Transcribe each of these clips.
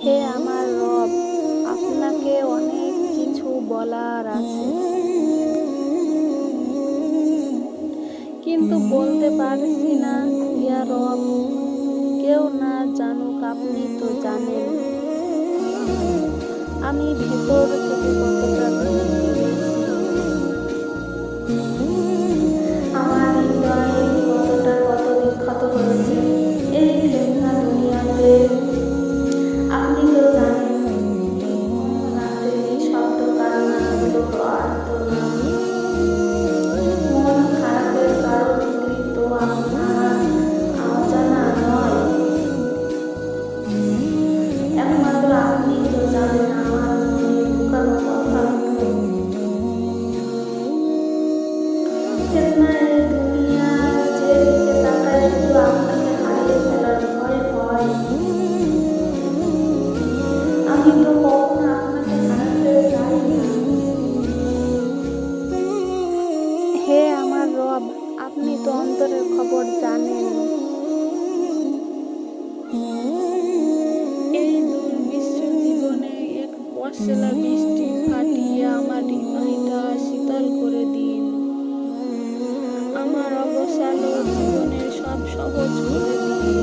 হে আমার রব, আপনাকে অনেক কিছু বলার আছে, কিন্তু বলতে পারছি না। ইয়া রব, কেউ না জানুক, আপনি তো জানেন আমি ভেতর থেকে কতটা ভেঙে পড়েছি, আমার হৃদয় কত বিক্ষত হয়েছে এই ফেতনা দুনিয়াতে। আপনি তো জানেন, রাতে নিঃশব্দ কান্নাগুলো, আর্তনাদ, মন খারাপের কারণগুলি তো আপনার অজানা নয়। একমাত্র আপনি তো জানেন আমার মনে লুকানো কথাগুলো। ফেতনায় দুনিয়া যেদিকে তাকায় শুধু আপনাকে হারিয়ে ফেলার ভয় হয়। আমি তো কখনো আপনাকে হারাতে চাই না। হে আমার রব, আপনি তো অন্তরের খবর জানেন। এই দুর্বিশ্ব জীবনে এক পশলা বৃষ্টি ফাটিয়ে আমার হৃদয়টা শীতল করে দিন। আমার অবসালো জীবনের সব সহজ করে দিন।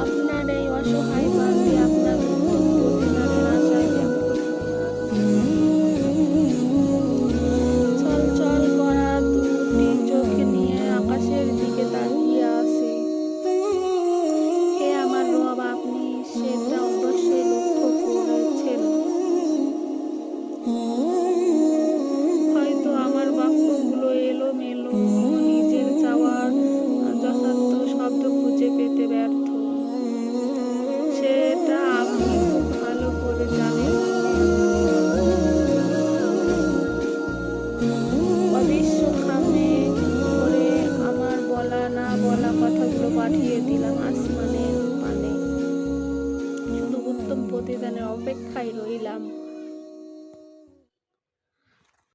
আপনার এই অসহায় প্রান্তে আপনার উত্তম প্রতিদানের আশায় ব্যাকুল হয়ে আছে। ছলছল করা দুটি চোখ নিয়ে আকাশের দিকে তাকিয়ে আছে। হে আমার রব, আপনি সেটা অবশ্যই লক্ষ্য করেছেন। হয়তো আমার বাক্যগুলো এলোমেলো, নিজের চাওয়ার যথার্থ শব্দ খুঁজে পেতে ব্যর্থ, সেটা আপনি খুব ভালো করে জানেন। অবিশ্ব খামে করে আমার বলা না বলা কথাগুলো পাঠিয়ে দিলাম আসমানের পানে। শুধু উত্তম প্রতিদানের অপেক্ষায় রইলাম।